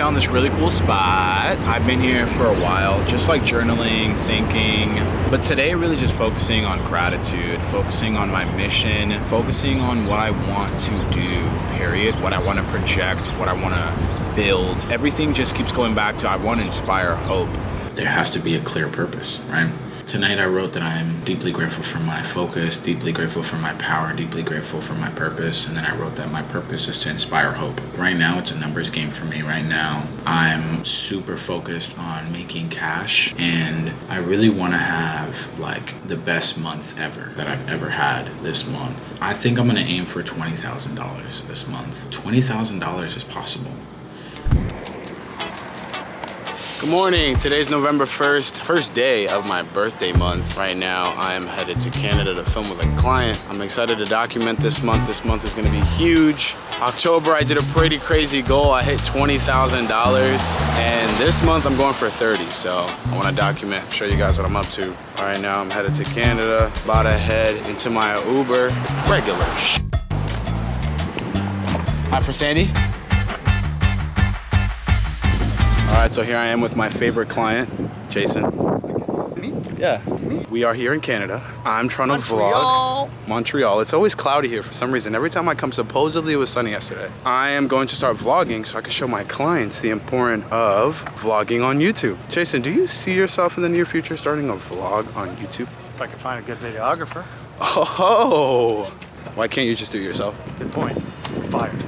found this really cool spot. I've been here for a while, just like journaling, thinking, but today really just focusing on gratitude, focusing on my mission, focusing on what I want to do, period, what I want to project, what I want to build. Everything just keeps going back to I want to inspire hope. There has to be a clear purpose, right? Tonight I wrote that I'm deeply grateful for my focus, deeply grateful for my power, deeply grateful for my purpose. And then I wrote that my purpose is to inspire hope. Right now it's a numbers game for me. Right now I'm super focused on making cash, and I really want to have like the best month ever that I've ever had this month. I think I'm going to aim for $20,000 this month. $20,000 is possible. Good morning. Today's November 1st, first day of my birthday month. Right now, I am headed to Canada to film with a client. I'm excited to document this month. This month is gonna be huge. October, I did a pretty crazy goal. I hit $20,000, and this month I'm going for 30. So I wanna document, show you guys what I'm up to. Right now, I'm headed to Canada, about to head into my Uber, regular. Hi for Sandy. All right, so here I am with my favorite client, Jason. Me? Yeah. Me? We are here in Canada. I'm trying to vlog. Montreal. It's always cloudy here for some reason. Every time I come, supposedly it was sunny yesterday. I am going to start vlogging so I can show my clients the importance of vlogging on YouTube. Jason, do you see yourself in the near future starting a vlog on YouTube? If I can find a good videographer. Oh, why can't you just do it yourself? Good point. Fired.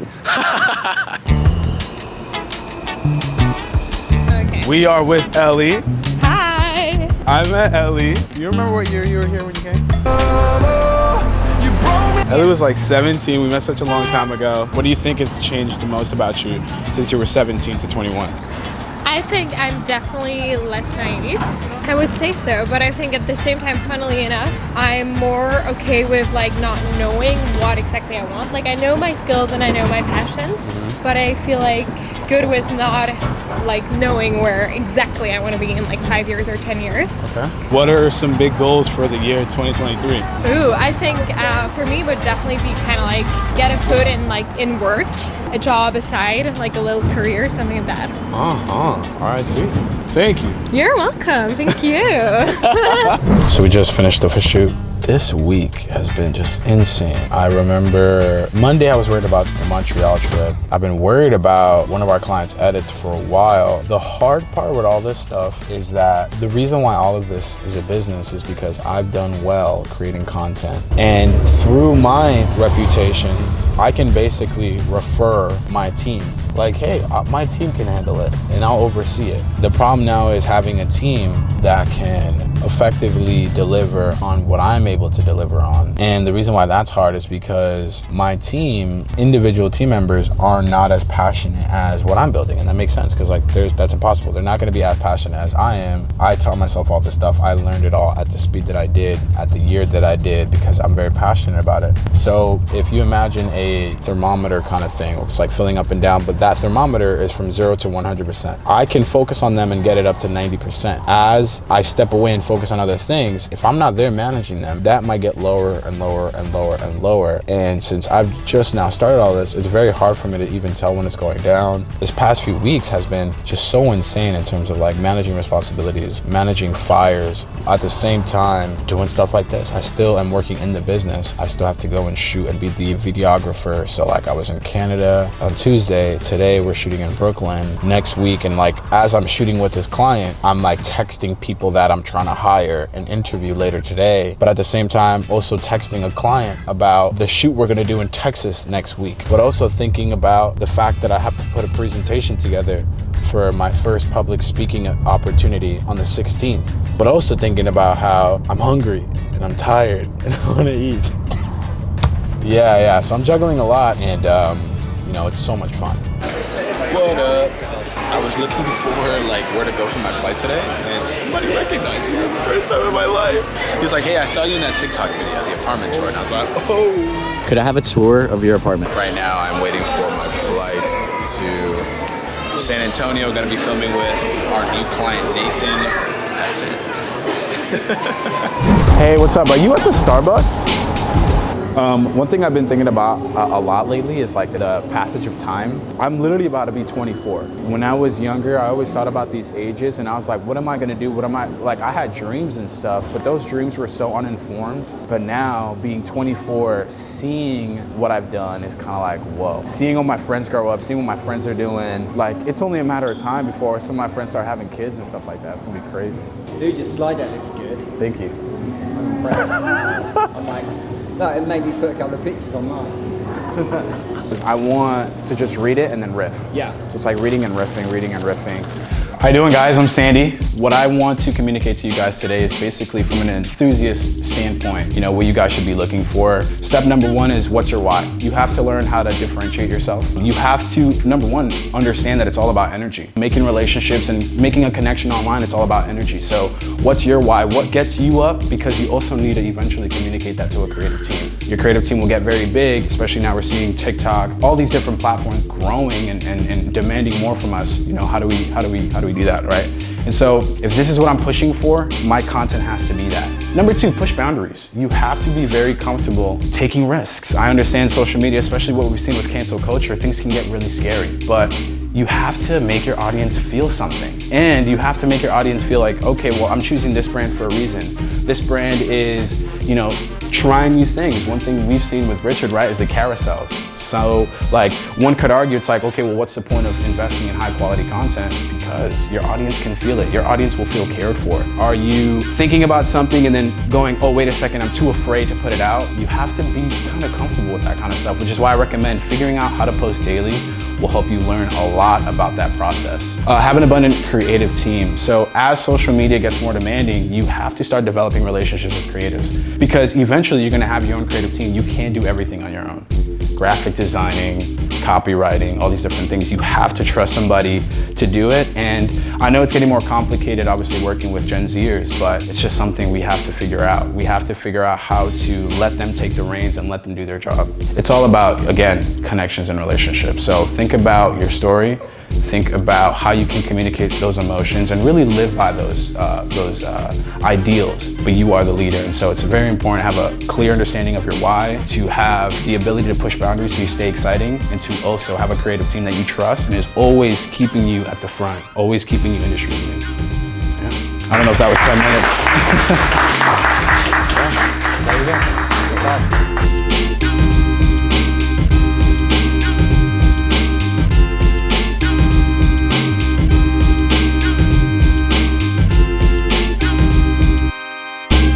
We are with Ellie. Hi. I met Ellie. You remember what year you were here when you came? Ellie was like 17. We met such a long time ago. What do you think has changed the most about you since you were 17 to 21? I think I'm definitely less naive. I would say so, but I think at the same time, funnily enough, I'm more okay with like not knowing what exactly I want. Like I know my skills and I know my passions, but I feel like good with not like knowing where exactly I want to be in like 5 years or 10 years. Okay. What are some big goals for the year 2023? Ooh, I think for me would definitely be kind of like get a foot in work, a job aside, like a little career, something like that. All right, sweet. Thank you. You're welcome. Thank you. So we just finished the first shoot. This week has been just insane. I remember Monday I was worried about the Montreal trip. I've been worried about one of our clients' edits for a while. The hard part with all this stuff is that the reason why all of this is a business is because I've done well creating content. And through my reputation, I can basically refer my team. Like, hey, my team can handle it and I'll oversee it. The problem now is having a team that can effectively deliver on what I'm able to deliver on. And the reason why that's hard is because my team, individual team members, are not as passionate as what I'm building. And that makes sense because like that's impossible. They're not gonna be as passionate as I am. I taught myself all this stuff. I learned it all at the speed that I did, at the year that I did, because I'm very passionate about it. So if you imagine a thermometer kind of thing, it's like filling up and down, but that thermometer is from 0 to 100%. I can focus on them and get it up to 90%. As I step away and focus on other things, if I'm not there managing them, that might get lower and lower and lower and lower. And since I've just now started all this, it's very hard for me to even tell when it's going down. This past few weeks has been just so insane in terms of like managing responsibilities, managing fires, at the same time doing stuff like this. I still am working in the business. I still have to go and shoot and be the videographer. So like I was in Canada on Tuesday. Today we're shooting in Brooklyn. Next week, and like as I'm shooting with this client, I'm like texting people that I'm trying to hire and interview later today. But at the same time, also texting a client about the shoot we're gonna do in Texas next week. But also thinking about the fact that I have to put a presentation together for my first public speaking opportunity on the 16th. But also thinking about how I'm hungry and I'm tired and I wanna eat. Yeah, so I'm juggling a lot, and you know, it's so much fun. What up? I was looking for like where to go for my flight today, and somebody recognized me for the first time in my life. He was like, hey, I saw you in that TikTok video, the apartment tour, and I was like, oh. Could I have a tour of your apartment? Right now, I'm waiting for my flight to San Antonio. Gonna be filming with our new client, Nathan. That's it. Hey, what's up? Are you at the Starbucks? One thing I've been thinking about a lot lately is like the passage of time. I'm literally about to be 24. When I was younger, I always thought about these ages and I was like, what am I gonna do? I had dreams and stuff, but those dreams were so uninformed. But now being 24, seeing what I've done is kind of like, whoa. Seeing all my friends grow up, seeing what my friends are doing, like it's only a matter of time before some of my friends start having kids and stuff like that. It's gonna be crazy. Dude, your slide deck looks good. Thank you. I'm impressed. I'm like, no, it made me put a couple of pictures online. I want to just read it and then riff. Yeah. Just like reading and riffing, reading and riffing. How you doing, guys? I'm Sandy. What I want to communicate to you guys today is basically from an enthusiast standpoint, what you guys should be looking for. Step number one is what's your why? You have to learn how to differentiate yourself. You have to, number one, understand that it's all about energy. Making relationships and making a connection online, it's all about energy. So what's your why? What gets you up? Because you also need to eventually communicate that to a creative team. Your creative team will get very big, especially now we're seeing TikTok, all these different platforms growing and demanding more from us. How do we do that, right? And so if this is what I'm pushing for, my content has to be that. Number two, push boundaries. You have to be very comfortable taking risks. I understand social media, especially what we've seen with cancel culture, things can get really scary, but you have to make your audience feel something. And you have to make your audience feel like, okay, well, I'm choosing this brand for a reason. This brand is, trying new things. One thing we've seen with Richard, right, is the carousels. So one could argue it's like, okay, well, what's the point of investing in high quality content? Because your audience can feel it. Your audience will feel cared for. Are you thinking about something and then going, oh, wait a second, I'm too afraid to put it out? You have to be kind of comfortable with that kind of stuff, which is why I recommend figuring out how to post daily will help you learn a lot about that process. Have an abundant creative team. So as social media gets more demanding, you have to start developing relationships with creatives because eventually you're gonna have your own creative team. You can't do everything on your own. Graphic designing, copywriting, all these different things. You have to trust somebody to do it. And I know it's getting more complicated, obviously working with Gen Zers, but it's just something we have to figure out. We have to figure out how to let them take the reins and let them do their job. It's all about, again, connections and relationships. So think about your story, think about how you can communicate those emotions and really live by those ideals, but you are the leader. And so it's very important to have a clear understanding of your why, to have the ability to push boundaries so you stay exciting, and to also have a creative team that you trust and is always keeping you at the front, always keeping you industry leading. Yeah. I don't know if that was 10 minutes. Yeah, there you go.